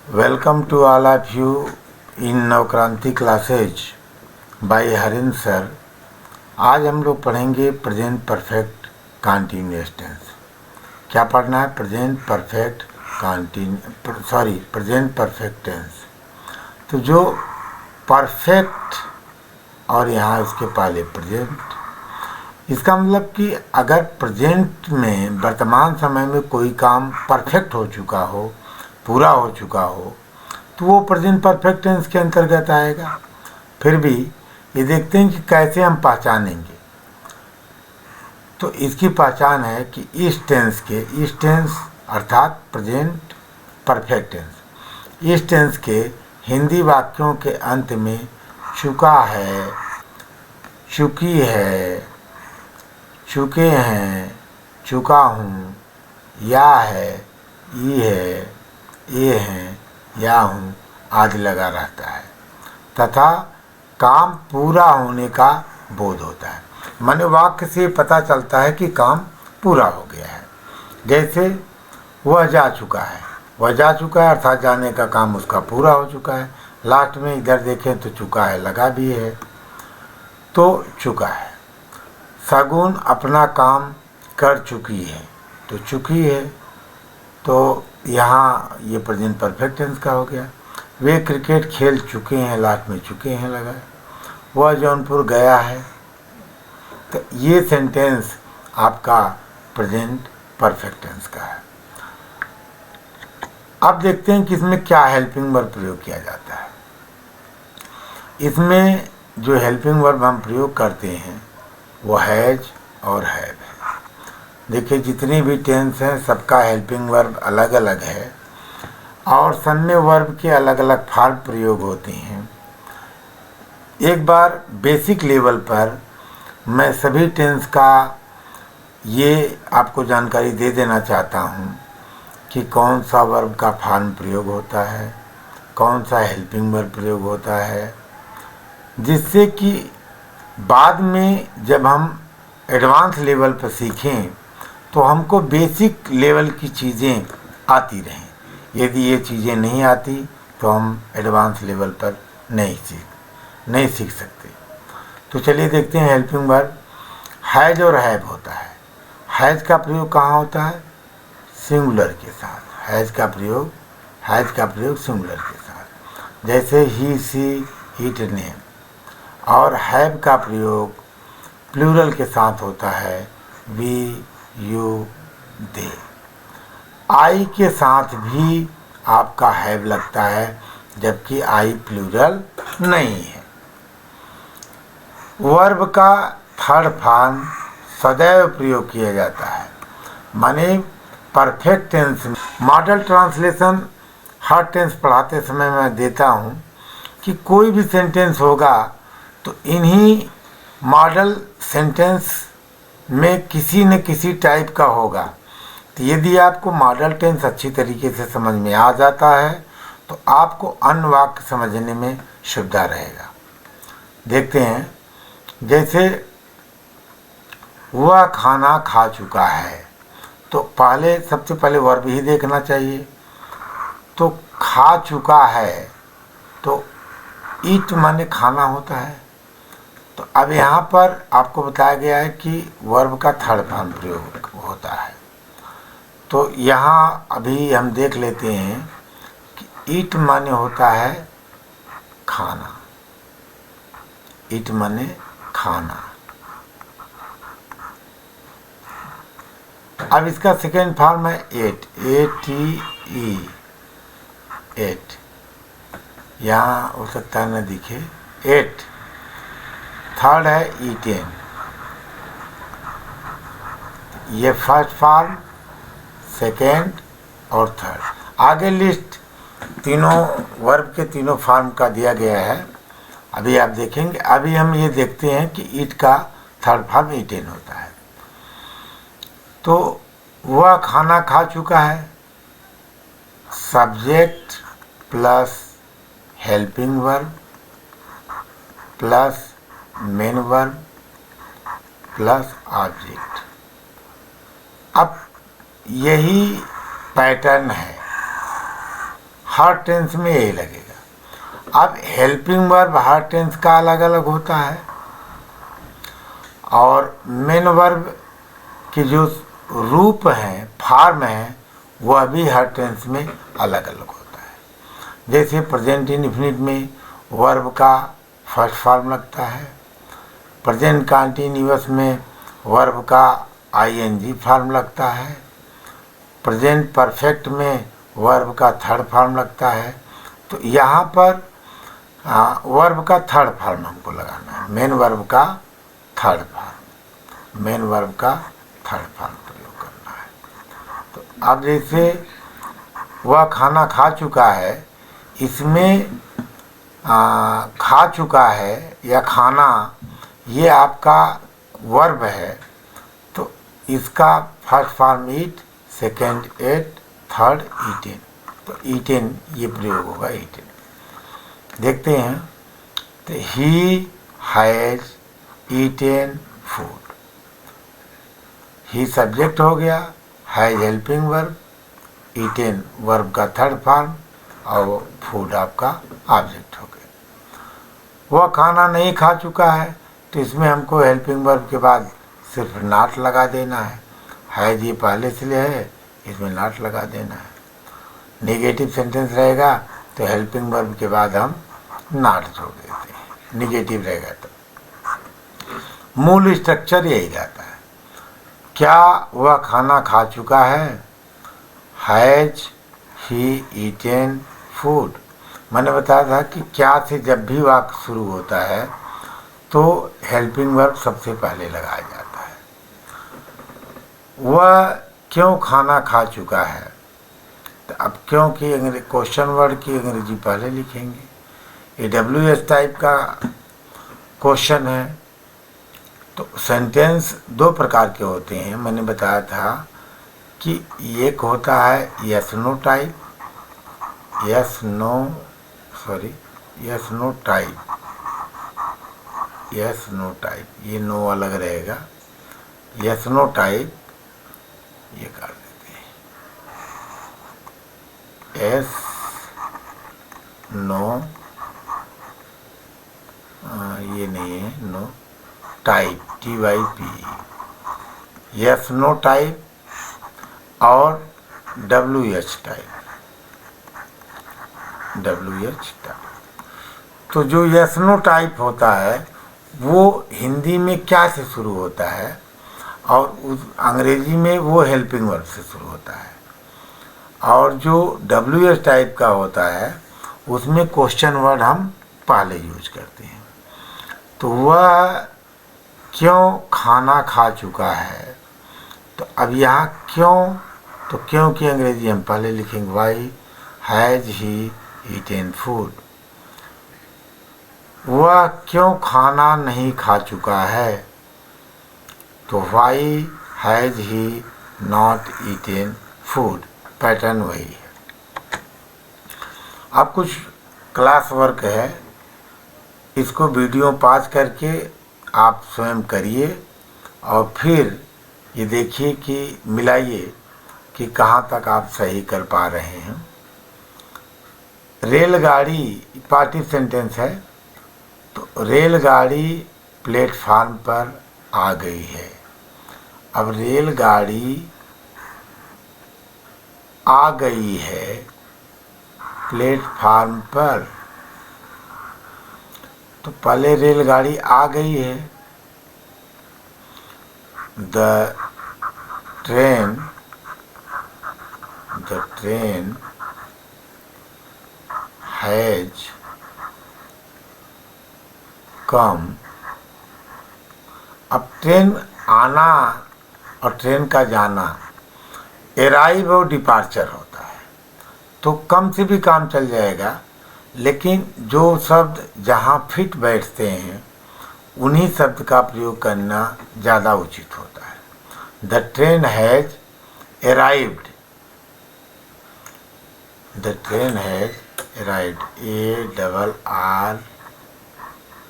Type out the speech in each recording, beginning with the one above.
Welcome to all of you in Navkranti classes by Harindra sir. आज हम लोग पढ़ेंगे प्रेजेंट परफेक्ट कॉन्टिन्यूअस टेंस। क्या पढ़ना है? Present perfect tense. तो जो परफेक्ट और यहाँ इसके पहले प्रेजेंट, इसका मतलब कि अगर प्रेजेंट में वर्तमान समय में कोई काम परफेक्ट हो चुका हो, पूरा हो चुका हो, तो वो प्रेजेंट परफेक्ट टेंस के अंतर्गत आएगा। फिर भी ये देखते हैं कि कैसे हम पहचानेंगे। तो इसकी पहचान है कि इस टेंस अर्थात प्रेजेंट परफेक्ट टेंस, इस टेंस के हिंदी वाक्यों के अंत में चुका है, चुकी है, चुके हैं, चुका हूँ, या है, ये हैं, या हूँ आदि लगा रहता है तथा काम पूरा होने का बोध होता है। माने वाक्य से पता चलता है कि काम पूरा हो गया है। जैसे वह जा चुका है अर्थात जाने का काम उसका पूरा हो चुका है। लास्ट में इधर देखें तो चुका है लगा भी है, तो चुका है। शगुन अपना काम कर चुकी है, तो चुकी है, तो यहाँ ये प्रेजेंट परफेक्ट टेंस का हो गया। वे क्रिकेट खेल चुके हैं, लास्ट में चुके हैं लगा। वह जौनपुर गया है, तो ये सेंटेंस आपका प्रेजेंट परफेक्ट टेंस का है। अब देखते हैं कि इसमें क्या हेल्पिंग वर्ब प्रयोग किया जाता है। इसमें जो हेल्पिंग वर्ब हम प्रयोग करते हैं वो हैज और हैव है। देखिए जितनी भी टेंस हैं सबका हेल्पिंग वर्ब अलग अलग है और सन्य वर्ब के अलग अलग फॉर्म प्रयोग होते हैं। एक बार बेसिक लेवल पर मैं सभी टेंस का ये आपको जानकारी दे देना चाहता हूँ कि कौन सा वर्ब का फॉर्म प्रयोग होता है, कौन सा हेल्पिंग वर्ब प्रयोग होता है, जिससे कि बाद में जब हम एडवांस लेवल पर सीखें तो हमको बेसिक लेवल की चीज़ें आती रहें। यदि ये चीज़ें नहीं आती तो हम एडवांस लेवल पर नहीं सीख सकते। तो चलिए देखते हैं हेल्पिंग वर्ब। हैज और हैव होता है। हैज का प्रयोग कहाँ होता है? सिंगुलर के साथ। हैज का प्रयोग सिंगुलर के साथ, जैसे ही, सी, इट, नेम। और हैव का प्रयोग प्लूरल के साथ होता है, वी, यू, दे। आई के साथ भी आपका हैव लगता है, जबकि आई प्लूरल नहीं है। वर्ब का थर्ड फॉर्म सदैव प्रयोग किया जाता है। माने परफेक्ट टेंस में मॉडल ट्रांसलेशन हर टेंस पढ़ाते समय मैं देता हूँ कि कोई भी सेंटेंस होगा तो इन्हीं मॉडल सेंटेंस में किसी न किसी टाइप का होगा। तो यदि आपको मॉडल टेंस अच्छी तरीके से समझ में आ जाता है तो आपको अन्य वाक्य समझने में सुविधा रहेगा। देखते हैं, जैसे वह खाना खा चुका है, तो सबसे पहले वर्ब ही देखना चाहिए। तो खा चुका है तो ईट माने खाना होता है। तो अब यहाँ पर आपको बताया गया है कि वर्ब का थर्ड फॉर्म प्रयोग होता है। तो यहाँ अभी हम देख लेते हैं कि ईट माने होता है खाना, ईट माने खाना। अब इसका सेकेंड फॉर्म है एट, ATE, एट। यहाँ हो सकता है न दिखे, एट। थर्ड है ईटेन। ये फर्स्ट फॉर्म, सेकेंड और थर्ड। आगे लिस्ट तीनों वर्ब के तीनों फॉर्म का दिया गया है, अभी आप देखेंगे। अभी हम ये देखते हैं कि ईट का थर्ड फॉर्म ईटेन होता है। तो वह खाना खा चुका है, subject plus helping verb plus main verb plus object. अब यही पैटर्न है हर टेंस में यही लगेगा। अब हेल्पिंग वर्ब हर टेंस का अलग अलग होता है और मेन वर्ब के जो रूप हैं, फॉर्म हैं, वह भी हर टेंस में अलग अलग होता है। जैसे प्रेजेंट इंडेफिनिट में वर्ब का फर्स्ट फॉर्म लगता है, प्रेजेंट कंटीन्यूअस में वर्ब का आईएनजी फॉर्म लगता है, प्रेजेंट परफेक्ट में वर्ब का थर्ड फॉर्म लगता है। तो यहाँ पर वर्ब का थर्ड फॉर्म हमको लगाना है, मेन वर्ब का थर्ड फॉर्म, मेन वर्ब का थर्ड फॉर्म प्रयोग करना है। तो अब जैसे वह खाना खा चुका है, इसमें खा चुका है या खाना, ये आपका वर्ब है, तो इसका फर्स्ट फॉर्म ईट, सेकेंड एट, थर्ड ईटेन। तो ईटेन ये प्रयोग होगा, ईटेन। देखते हैं, तो he has eaten food. He subject हो गया, has helping verb, eaten verb का थर्ड फॉर्म और फूड आपका ऑब्जेक्ट हो गया। वह खाना नहीं खा चुका है, तो इसमें हमको हेल्पिंग वर्ब के बाद सिर्फ नॉट लगा देना है। हैज़ ये पहले से ले है, इसमें नॉट लगा देना है। नेगेटिव सेंटेंस रहेगा तो हेल्पिंग वर्ब के बाद हम नॉट जोड़ देते हैं, नेगेटिव रहेगा तो। मूल स्ट्रक्चर यही रहता है। क्या वह खाना खा चुका है, हैज़ ही ईटेन फूड। मैंने बताया था कि क्या से जब भी वाक्य शुरू होता है तो हेल्पिंग वर्ब सबसे पहले लगाया जाता है। वह क्यों खाना खा चुका है, तो अब क्यों की क्वेश्चन वर्ड की अंग्रेजी पहले लिखेंगे। ये WH टाइप का क्वेश्चन है। तो सेंटेंस दो प्रकार के होते हैं, मैंने बताया था कि एक होता है yes no type, yes no type, yes no type, ये नो अलग रहेगा। यस नो टाइप ये कर देते हैं, एस नो, ये नहीं है, no type, TYP, yes no type और WH टाइप, WH टाइप। तो जो यस नो टाइप होता है वो हिंदी में क्या से शुरू होता है और उस अंग्रेजी में वो हेल्पिंग वर्ब से शुरू होता है। और जो WH टाइप का होता है उसमें क्वेश्चन वर्ड हम पहले यूज करते हैं। तो वह क्यों खाना खा चुका है, तो अब यहाँ क्यों, तो क्यों की अंग्रेजी हम पहले लिखेंगे, why has he eaten food. वह क्यों खाना नहीं खा चुका है, तो why has he not eaten food. Pattern वही है। अब कुछ क्लास वर्क है, इसको वीडियो पॉज करके आप स्वयं करिए और फिर ये देखिए कि मिलाइए कि कहाँ तक आप सही कर पा रहे हैं। रेलगाड़ी पार्टिसिप सेंटेंस है, तो रेलगाड़ी प्लेटफार्म पर आ गई है। अब रेलगाड़ी आ गई है प्लेटफार्म पर, तो पहले रेलगाड़ी आ गई है, द ट्रेन हैज कम। अब ट्रेन आना और ट्रेन का जाना, अराइव और डिपार्चर होता है, तो कम से भी काम चल जाएगा, लेकिन जो शब्द जहाँ फिट बैठते हैं उन्हीं शब्द का प्रयोग करना ज़्यादा उचित होता है। The train has arrived, the train has arrived,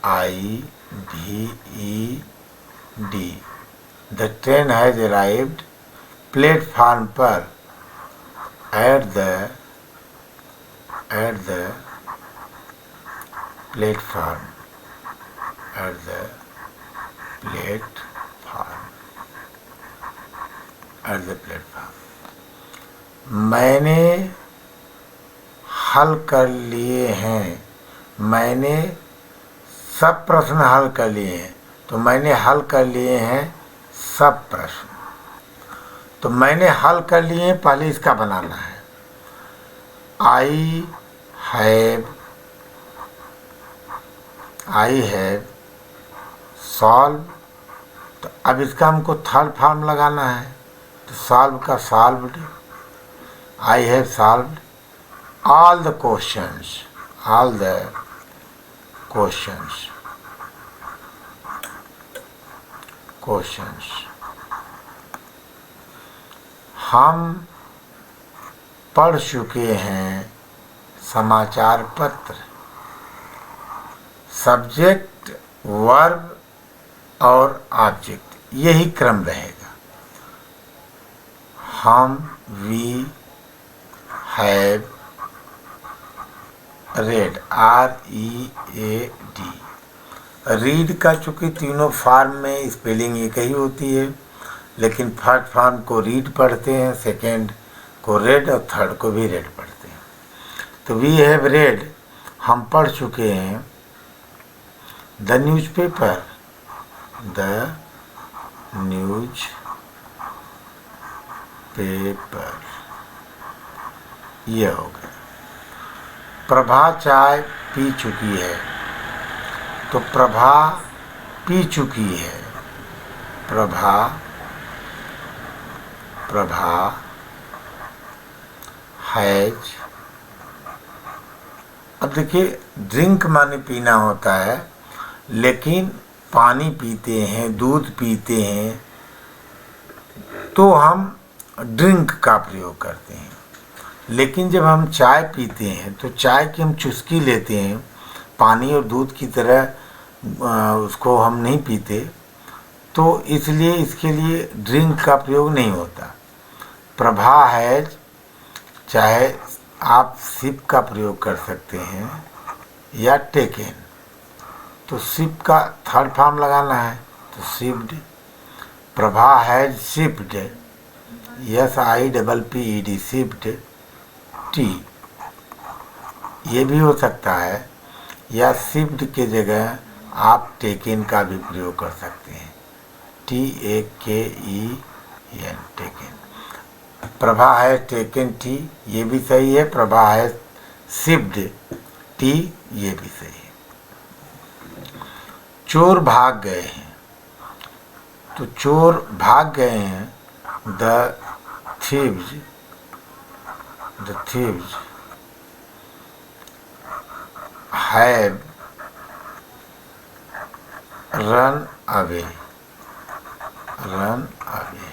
ARRIVED, the train has arrived platform पर at the at the platform, at the platform, at the platform. मैंने हल कर लिए हैं, मैंने सब प्रश्न हल कर लिए हैं, तो मैंने हल कर लिए हैं सब प्रश्न। तो मैंने हल कर लिए हैं, पहले इसका बनाना है। I have solved, तो अब इसका हमको थर्ड फॉर्म लगाना है, तो सॉल्व का solved, I have solved all the questions, all the questions, questions। हम पढ़ चुके हैं समाचार पत्र। सब्जेक्ट, वर्ब और ऑब्जेक्ट, यही क्रम रहेगा। हम, we have read, READ। Read का चूँकि तीनों फॉर्म में स्पेलिंग एक ही होती है, लेकिन फर्स्ट फॉर्म को रीड पढ़ते हैं, सेकेंड को रेड और थर्ड को भी रेड पढ़ते हैं। तो वी हैव रेड, हम पढ़ चुके हैं। The newspaper, the news paper, ये हो गया। प्रभा चाय पी चुकी है, तो प्रभा पी चुकी है। प्रभा, प्रभा हैज। अब देखिए, ड्रिंक माने पीना होता है, लेकिन पानी पीते हैं, दूध पीते हैं, तो हम ड्रिंक का प्रयोग करते हैं। लेकिन जब हम चाय पीते हैं तो चाय की हम चुस्की लेते हैं, पानी और दूध की तरह उसको हम नहीं पीते, तो इसलिए इसके लिए ड्रिंक का प्रयोग नहीं होता। प्रभा हैज, चाहे आप सिप का प्रयोग कर सकते हैं या टेकन, तो सिप का थर्ड फॉर्म लगाना है, तो sipped. Prabha has sipped, SIPPED, sipped T, ये भी हो सकता है। या सिप्ड के जगह आप टेकन का भी प्रयोग कर सकते हैं, TAKEN, टेकन। प्रभा है टेकन टी, ये भी सही है। प्रभा है सिप्ड टी, ये भी सही है। चोर भाग गए हैं, तो चोर भाग गए हैं। The thieves, the thieves have run away, run away.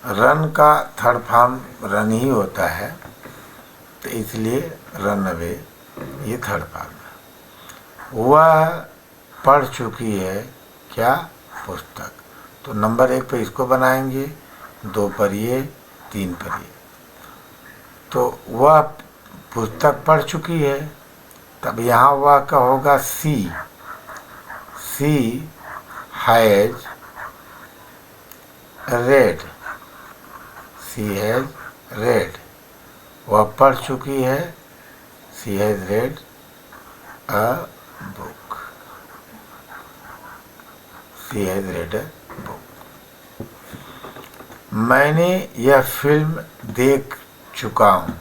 Run का थर्ड फॉर्म रन ही होता है, तो इसलिए रन अवे ये थर्ड फॉर्म है। वह पढ़ चुकी है क्या, पुस्तक, तो नंबर 1 पर इसको बनाएंगे, 2 पर ये, 3 पर ये। तो वह पुस्तक पढ़ चुकी है, तब यहाँ वह का होगा she, she has read, she has read. वह पढ़ चुकी है, she has read a book, she has read a book. मैंने यह फिल्म देख चुका हूँ,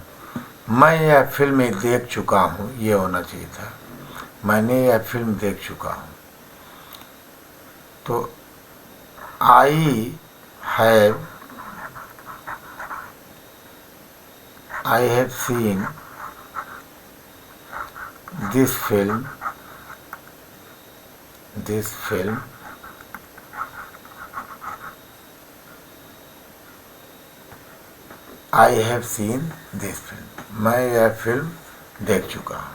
मैं यह फिल्म देख चुका हूँ, ये होना चाहिए था। मैंने यह फिल्म देख चुका हूँ, तो I have seen this film, this film. I have seen this film, मैं यह फिल्म देख चुका हूँ।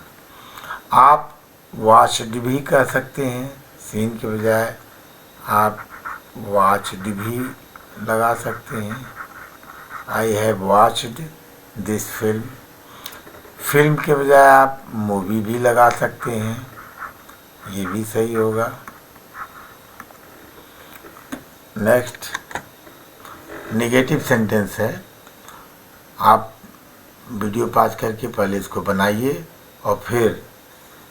आप वॉच्ड भी कह सकते हैं, सीन के बजाय आप वॉच्ड भी लगा सकते हैं। I have watched this film. Film के बजाय आप मूवी भी लगा सकते हैं, ये भी सही होगा। नेक्स्ट नेगेटिव सेंटेंस है। आप वीडियो पॉज करके पहले इसको बनाइए और फिर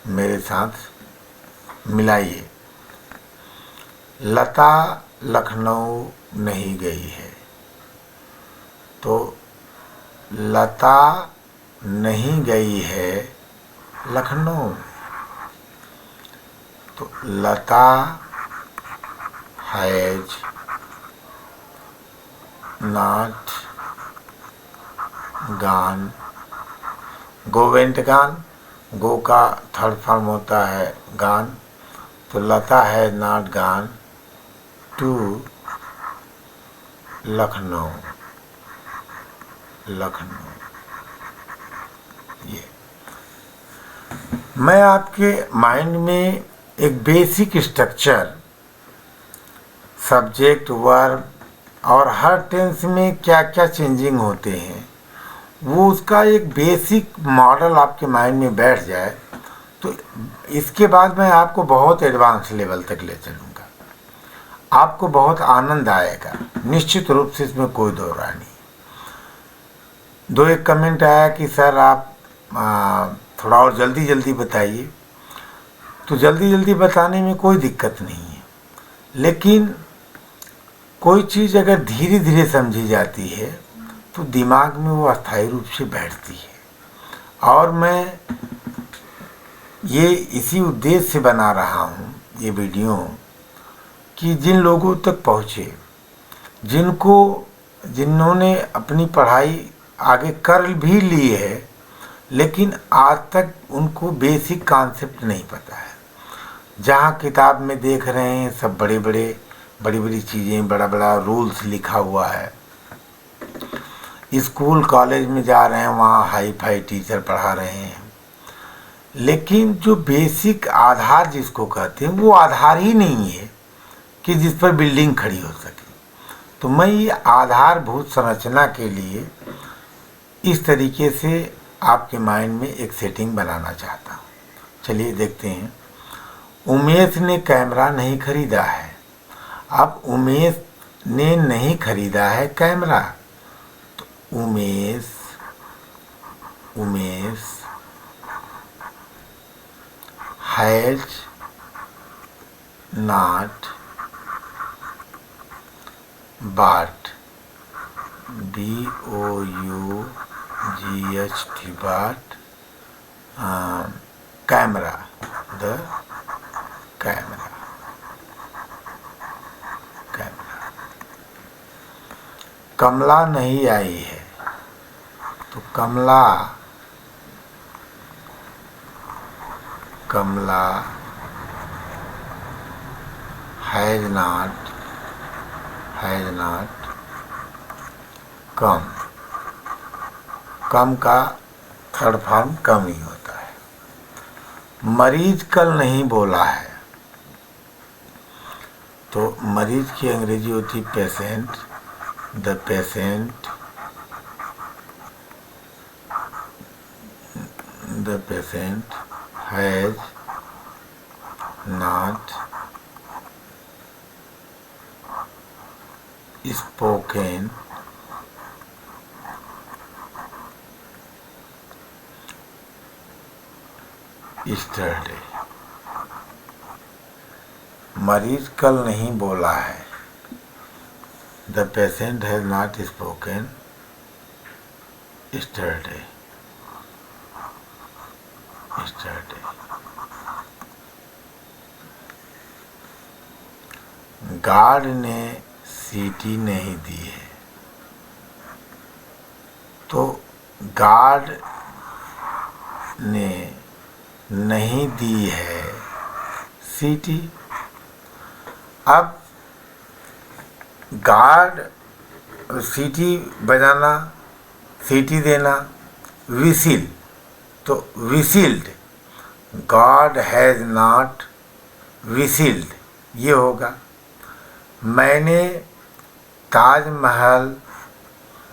मेरे साथ मिलाइए। लता लखनऊ नहीं गई है, तो लता नहीं गई है लखनऊ, तो Lata has not gone. Go went gone, go का थर्ड फॉर्म होता है गॉन, तो Lata has not gone to Lucknow. Lucknow, ये मैं आपके माइंड में एक बेसिक स्ट्रक्चर, सब्जेक्ट, वर्ब और हर टेंस में क्या क्या चेंजिंग होते हैं, वो उसका एक बेसिक मॉडल आपके माइंड में बैठ जाए, तो इसके बाद मैं आपको बहुत एडवांस लेवल तक ले चलूँगा। आपको बहुत आनंद आएगा, निश्चित रूप से, इसमें कोई दो राय नहीं। दो एक कमेंट आया कि सर आप थोड़ा और जल्दी जल्दी बताइए, तो जल्दी जल्दी बताने में कोई दिक्कत नहीं है, लेकिन कोई चीज़ अगर धीरे धीरे समझी जाती है तो दिमाग में वो अस्थायी रूप से बैठती है। और मैं ये इसी उद्देश्य से बना रहा हूँ ये वीडियो, कि जिन लोगों तक पहुँचे, जिन्होंने अपनी पढ़ाई आगे कर भी ली है, लेकिन आज तक उनको बेसिक कॉन्सेप्ट नहीं पता है। जहाँ किताब में देख रहे हैं सब बड़ी बड़ी चीज़ें, बड़ा बड़ा रूल्स लिखा हुआ है, स्कूल कॉलेज में जा रहे हैं वहाँ हाई फाई टीचर पढ़ा रहे हैं, लेकिन जो बेसिक आधार जिसको कहते हैं वो आधार ही नहीं है कि जिस पर बिल्डिंग खड़ी हो सके। तो मैं ये आधारभूत संरचना के लिए इस तरीके से आपके माइंड में एक सेटिंग बनाना चाहता हूँ। चलिए देखते हैं। उमेश ने कैमरा नहीं खरीदा है। अब उमेश ने नहीं खरीदा है कैमरा, तो Umesh has not bought, BOUGHT, bought camera, the camera। कमला नहीं आई है, तो कमला हैज नॉट कम। कम का थर्ड फॉर्म कम ही होता है। मरीज कल नहीं बोला है, तो मरीज की अंग्रेजी होती patient. The patient has not spoken yesterday। मरीज कल नहीं बोला है, the patient has not spoken yesterday। Guard ने सीटी नहीं दी है, तो गार्ड ने नहीं दी है सीटी। अब गार्ड सीटी बजाना, सीटी देना, विसिल, तो विसिल्ड। गॉड हैज नॉट विसिल्ड, ये होगा। मैंने ताजमहल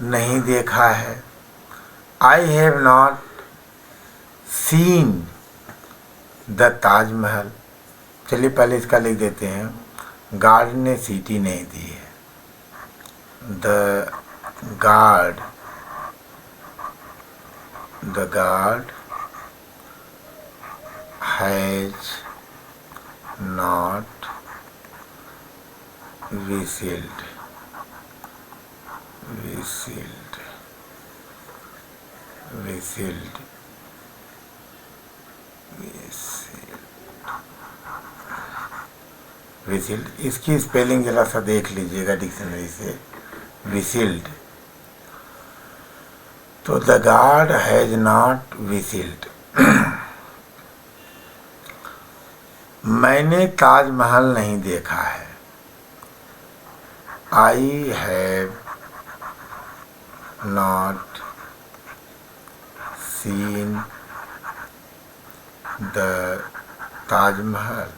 नहीं देखा है, I have not seen the Taj Mahal. चलिए पहले इसका लिख देते हैं। गार्ड ने सीटी नहीं दी है। The guard has not whistled इसकी स्पेलिंग जरा सा देख लीजिएगा डिक्शनरी से। whistled, तो the guard has not whistled। मैंने ताजमहल नहीं देखा है। I have not seen the Taj Mahal.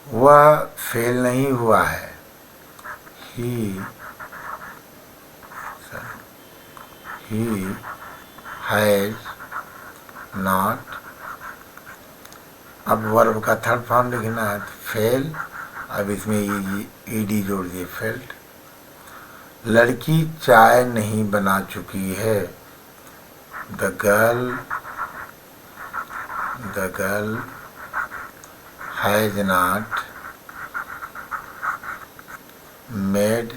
वह फेल नहीं हुआ है। ही हैज नॉट, अब वर्ब का थर्ड फॉर्म लिखना है तो फेल, अब इसमें ईडी जोड़ दिए, फेल्ट। लड़की चाय नहीं बना चुकी है। The girl has not made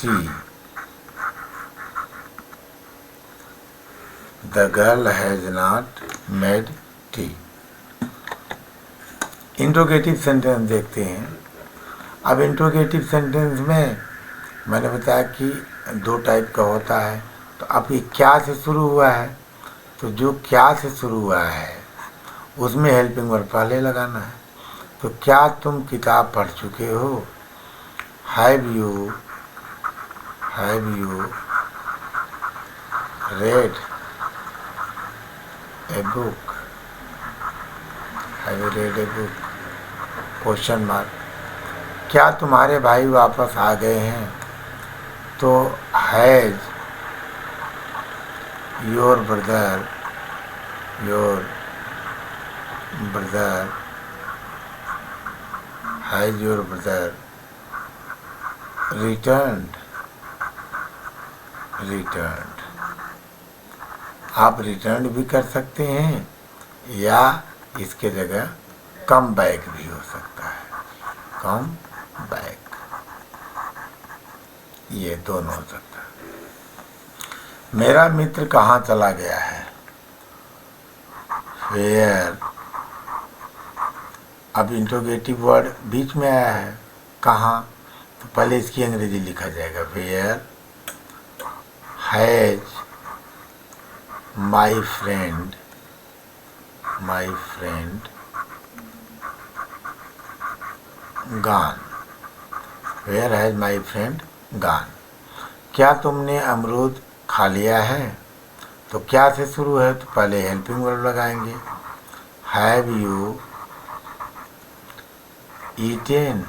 tea. The girl has not made tea. Interrogative sentence देखते हैं। अब इंट्रोगेटिव सेंटेंस में मैंने बताया कि दो टाइप का होता है। तो अब ये क्या से शुरू हुआ है, तो जो क्या से शुरू हुआ है उसमें हेल्पिंग वर्ब पहले लगाना है। तो क्या तुम किताब पढ़ चुके हो। Have you read a book? Have you read a book? Question mark. क्या तुम्हारे भाई वापस आ गए हैं, तो हैज योर ब्रदर रिटर्न्ड। आप रिटर्न भी कर सकते हैं या इसके जगह कम बैक भी हो सकता है। कम बैक, ये दोनों हो सकता है। मेरा मित्र कहाँ चला गया है। वेयर, अब इंट्रोगेटिव वर्ड बीच में आया है, कहाँ, तो पहले इसकी अंग्रेजी लिखा जाएगा। Where has my friend gone. Where has my friend gone. क्या तुमने अमरूद खा लिया है, तो क्या से शुरू है तो पहले हेल्पिंग वर्ब लगाएंगे। Have you eaten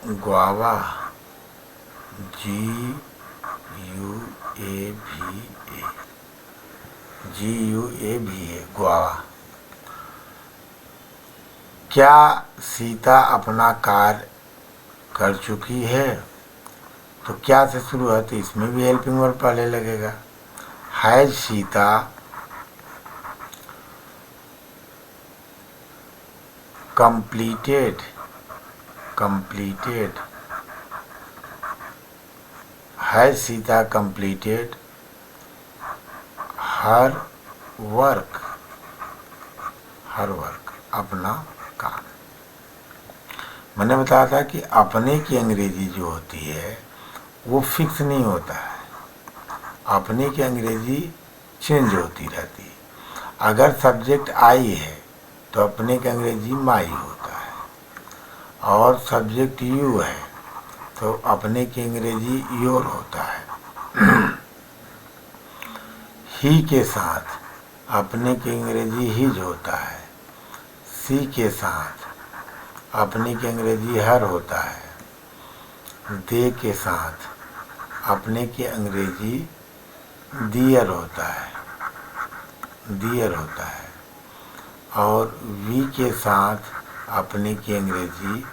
guava. GUAVA guava. क्या सीता अपना कार्य कर चुकी है, तो क्या से शुरू है तो इसमें भी हेल्पिंग वर्ब पहले लगेगा। Has Sita completed has Sita completed her work अपना काम। मैंने बताया था कि अपने की अंग्रेजी जो होती है वो फिक्स नहीं होता है। अपने की अंग्रेजी चेंज होती रहती है। अगर सब्जेक्ट आई है तो अपने की अंग्रेजी माई होता है, और सब्जेक्ट यू है तो अपने की अंग्रेजी योर होता है। ही के साथ अपने की अंग्रेजी हिज होता है। सी के साथ अपने की अंग्रेजी हर होता है। दे के साथ अपने की अंग्रेजी दियर होता है, दियर होता है। और वी के साथ अपने की अंग्रेजी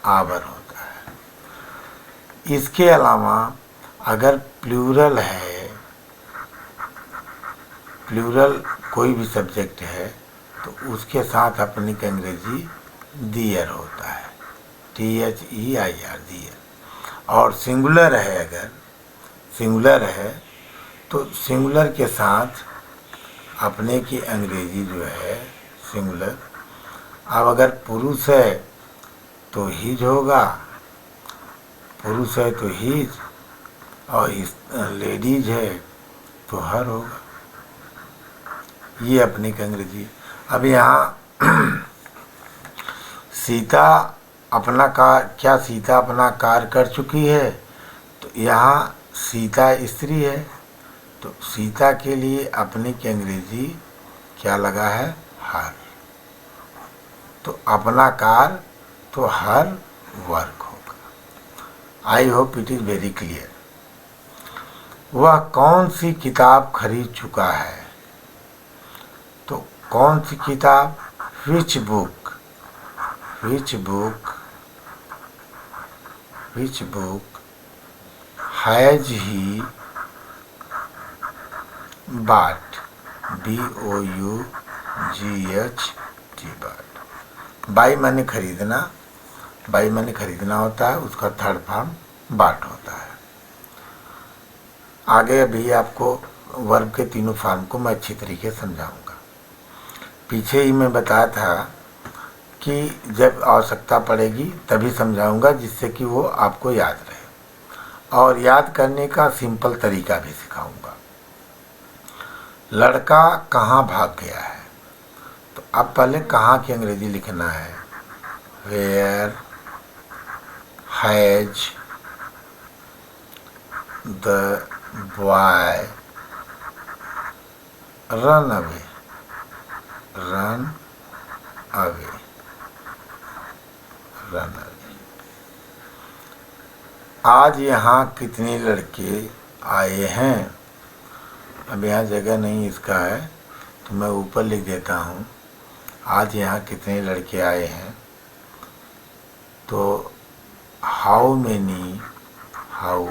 आवर होता है। इसके अलावा अगर प्लूरल है, प्लूरल कोई भी सब्जेक्ट है, तो उसके साथ अपने की अंग्रेजी दियर होता है, THEIR, दियर। और सिंगुलर है, अगर सिंगुलर है तो सिंगुलर के साथ अपने की अंग्रेजी जो है सिंगुलर। अब अगर पुरुष है तो हिज होगा, पुरुष है तो हिज, और लेडीज है तो हर होगा। ये अपनी की अंग्रेजी। अब यहाँ सीता अपना क्या सीता अपना कार्य कर चुकी है? तो यहाँ सीता स्त्री है, तो सीता के लिए अपने की अंग्रेजी क्या लगा है? हर। तो अपना कार्य तो हर वर्क होगा। I hope it is very clear. वह कौन सी किताब खरीद चुका है? तो कौन सी किताब? Which book, which book, which book has he bought, BOUGHT, bought। By माने खरीदना, बाई माने खरीदना होता है, उसका थर्ड फॉर्म बाट होता है। आगे अभी आपको वर्ब के तीनों फॉर्म को मैं अच्छी तरीके से समझाऊंगा। पीछे ही मैं बताया था कि जब आवश्यकता पड़ेगी तभी समझाऊंगा, जिससे कि वो आपको याद रहे, और याद करने का सिंपल तरीका भी सिखाऊंगा। लड़का कहाँ भाग गया है? तो अब पहले कहाँ की अंग्रेजी लिखना है। Where has the boy run away, run away, run away. आज यहाँ कितने लड़के आए हैं? अब यहाँ जगह नहीं इसका है, तो मैं ऊपर लिख देता हूँ। आज यहाँ कितने लड़के आए हैं? तो how many, how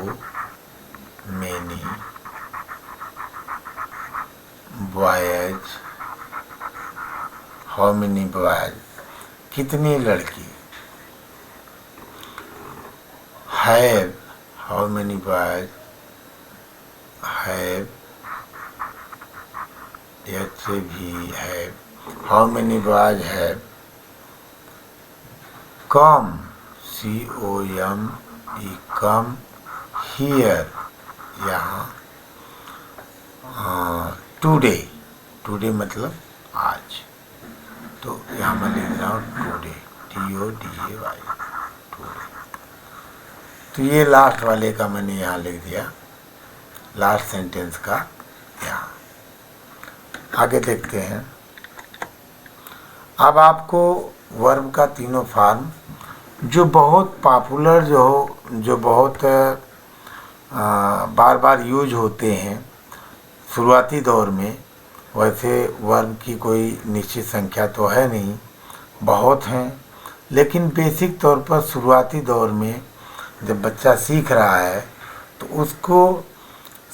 many boys, how many boys, कितने लड़के। Have, how many boys have, से भी है। How many boys have come, COME, come here, यहाँ। टुडे, टुडे मतलब आज, तो यहाँ मैं लिख रहा हूँ टुडे, TODAY, टुडे। तो ये लास्ट वाले का मैंने यहाँ लिख दिया, लास्ट सेंटेंस का यहाँ। आगे देखते हैं। अब आपको वर्ब का तीनों फॉर्म जो बहुत पॉपुलर, जो बहुत बार बार यूज होते हैं शुरुआती दौर में, वैसे वर्ब की कोई निश्चित संख्या तो है नहीं, बहुत हैं, लेकिन बेसिक तौर पर शुरुआती दौर में जब बच्चा सीख रहा है तो उसको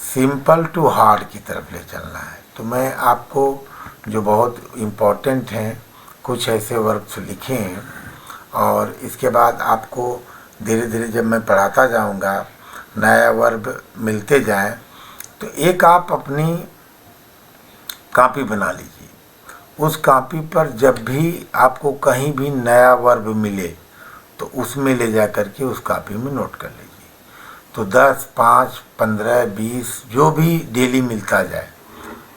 सिंपल टू हार्ड की तरफ ले चलना है। तो मैं आपको जो बहुत इम्पोर्टेंट हैं कुछ ऐसे वर्ब्स लिखे हैं, और इसके बाद आपको धीरे धीरे जब मैं पढ़ाता जाऊंगा नया वर्ब मिलते जाएं, तो एक आप अपनी कॉपी बना लीजिए। उस कॉपी पर जब भी आपको कहीं भी नया वर्ब मिले तो उसमें ले जा कर के उस कॉपी में नोट कर लीजिए। तो 10, 5, 15, 20 जो भी डेली मिलता जाए,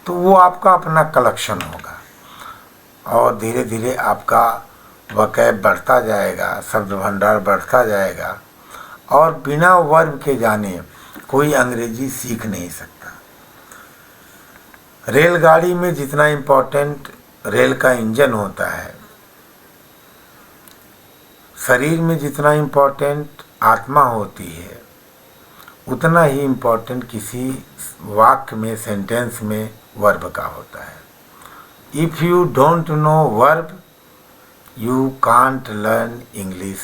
तो वो आपका अपना कलेक्शन होगा, और धीरे धीरे आपका वकैब बढ़ता जाएगा, शब्द भंडार बढ़ता जाएगा, और बिना वर्ब के जाने कोई अंग्रेजी सीख नहीं सकता। रेलगाड़ी में जितना इम्पोर्टेंट रेल का इंजन होता है, शरीर में जितना इम्पोर्टेंट आत्मा होती है, उतना ही इम्पोर्टेंट किसी वाक्य में, सेंटेंस में वर्ब का होता है। If you don't know verb, you can't learn English,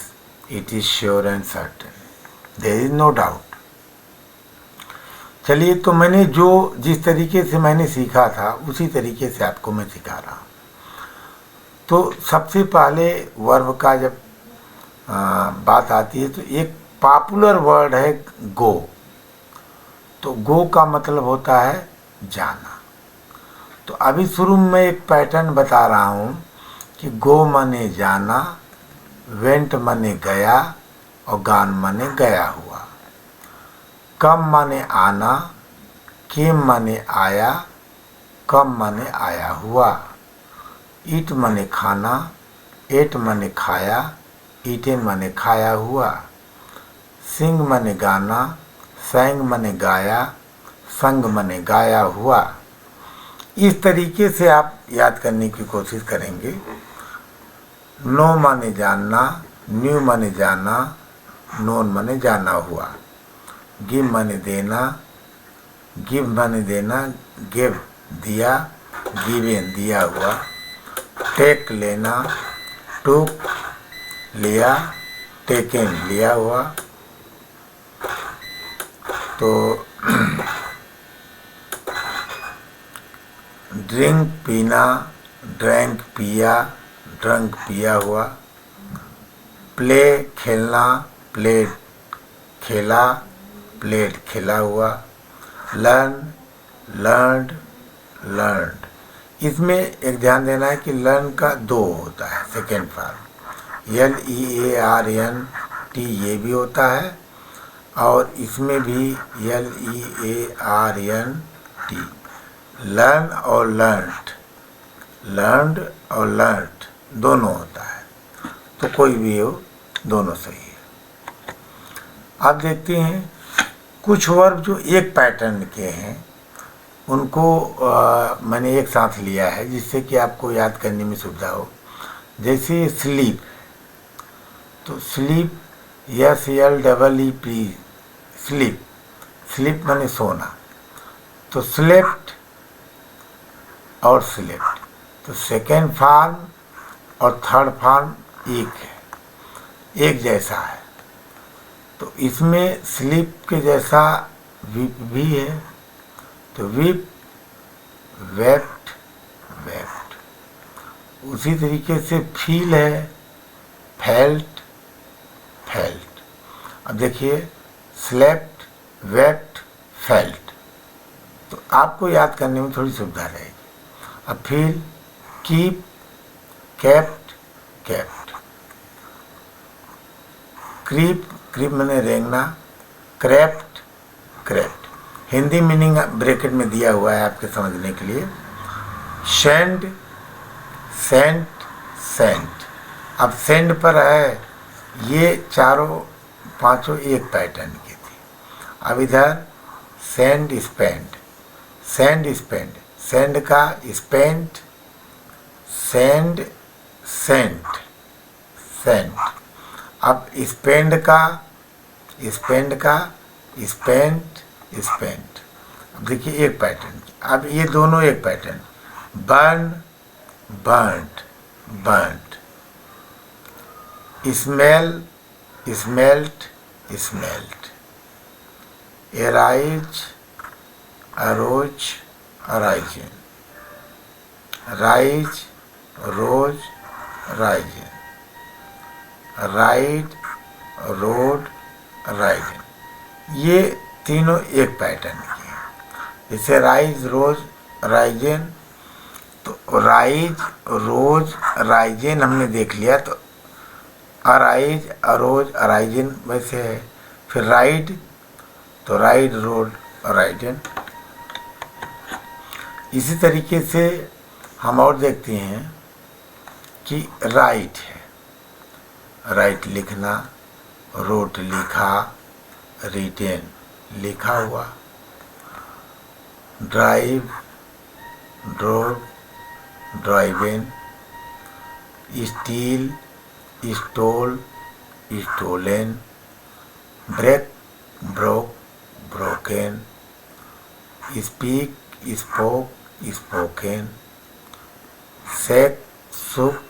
it is sure and certain, there is no doubt. चलिए, तो मैंने जिस तरीके से मैंने सीखा था उसी तरीके से आपको मैं सिखा रहा हूँ। तो सबसे पहले वर्ब का जब बात आती है तो एक पॉपुलर वर्ड है गो। तो गो का मतलब होता है जाना। तो अभी शुरू में मैं एक पैटर्न बता रहा हूँ कि गो माने जाना, वेंट माने गया और गान माने गया हुआ, कम माने आना, केम माने आया, कम माने आया हुआ, ईट माने खाना, एट माने खाया, ईटेन माने खाया हुआ, सिंग माने गाना, सैंग माने गाया, संग माने गाया हुआ। इस तरीके से आप याद करने की कोशिश करेंगे। नो माने जानना, न्यू माने जाना, नोन माने जाना हुआ, गिव माने देना, गिव माने देना, गिव दिया, गिवेन दिया हुआ, टेक लेना, टुक लिया, टेकन लिया हुआ। तो ड्रिंक पीना, ड्रैंक पिया, ड्रंक पिया हुआ, प्ले खेलना, प्लेड खेला, प्लेड खेला हुआ, लर्न लर्नड, लर्नड। इसमें एक ध्यान देना है कि लर्न का दो होता है सेकेंड फॉर्म, LEARNT ये भी होता है और इसमें भी LEARNT, लर्न और लर्नड, लर्नड और लर्नड दोनों होता है। तो कोई भी हो, दोनों सही है। आप देखते हैं कुछ वर्ब जो एक पैटर्न के हैं उनको मैंने एक साथ लिया है जिससे कि आपको याद करने में सुविधा हो। जैसे स्लीप, तो स्लीप SLEEP, स्लीप, स्लीप माने सोना। तो स्लेप्ट और स्लेप्ट, तो सेकेंड फॉर्म और थर्ड फॉर्म एक है, एक जैसा है। तो इसमें स्लीप के जैसा वीप भी है, तो वीप, वेप्ट, वेप्ट। उसी तरीके से फील है, फेल्ट, फेल्ट। अब देखिए स्लेप्ट, वेप्ट, फेल्ट, तो आपको याद करने में थोड़ी सुविधा रहेगी। अब feel, keep, kept, kept, creep, creep मैंने रेंगना, crept, crept. Hindi meaning bracket में दिया हुआ है आपके समझने के लिए। Send, sent, sent. अब सेंड पर है, ये चारों पांचों एक पैटर्न की थी। अब इधर send, spend, send, spend, send का स्पेंड, सेंड, सेंट, सेंट। अब स्पेंड का, स्पेंड का, स्पेंट, स्पेंट। अब देखिए एक पैटर्न। अब ये दोनों एक pattern, burn, burned, burned, smell, smelt, smelt, arise, arose, arisen, rise, rose, risen, ride, rode, risen. ये तीनों एक पैटर्न की हैं। जैसे राइज, रोज, राइजन, तो राइज, रोज, राइजन हमने देख लिया। तो अराइज, अरोज, अराइजन वैसे है। फिर राइड, तो राइड, रोड, राइजन। इसी तरीके से हम और देखते हैं कि राइट है, राइट लिखना, रोट लिखा, रिटेन लिखा हुआ, drive, drove, driven, steal, stole, stolen, break, broke, broken, speak, spoke, spoken, shake, shook,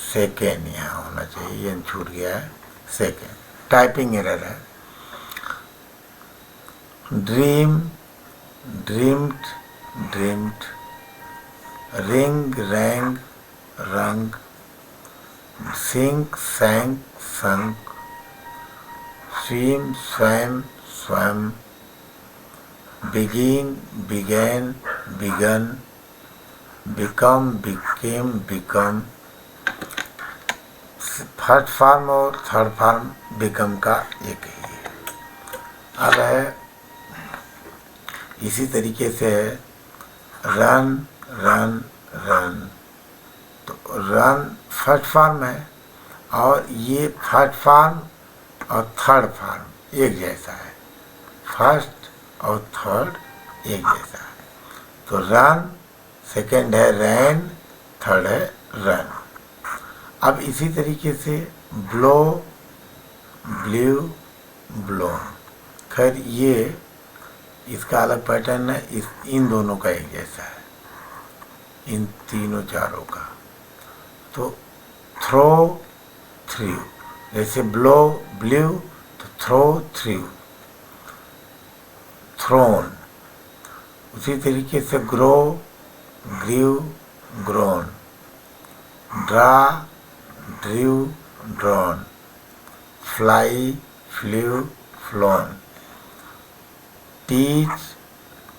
shaken यहाँ होना चाहिए, ये छूट गया है, सेकेंड, टाइपिंग एरर है। Dream, dreamed, dreamed, ring, rang, rung, sink, sank, sunk, swim, swam, swum, begin, began, begun, become, became, become. First form और third form become का एक ही है। अब है इसी तरीके से रन, रन, रन। तो रन फर्स्ट फॉर्म है और ये फर्स्ट फॉर्म और थर्ड फॉर्म एक जैसा है, फर्स्ट और थर्ड एक जैसा है। तो रन सेकेंड है रैन, थर्ड है रन। अब इसी तरीके से ब्लो, ब्ल्यू, ब्लोन। खैर ये इसका अलग पैटर्न है, इन दोनों का एक जैसा है, इन तीनों चारों का। तो थ्रो, थ्रू, जैसे ब्लो, ब्ल्यू, तो थ्रो, थ्रू, थ्रोन। उसी तरीके से grow, grew, grown, draw, drew, drawn, fly, flew, flown, teach,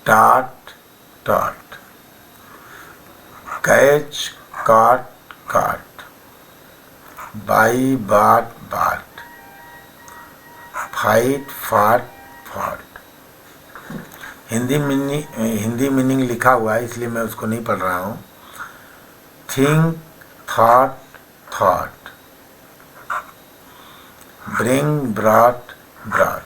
taught, taught, catch, caught, caught, by, बाट, बाट, फाइट, फाट, फाट। हिंदी मीनिंग लिखा हुआ है इसलिए मैं उसको नहीं पढ़ रहा हूँ। Think, thought, thought, bring, brought, brought.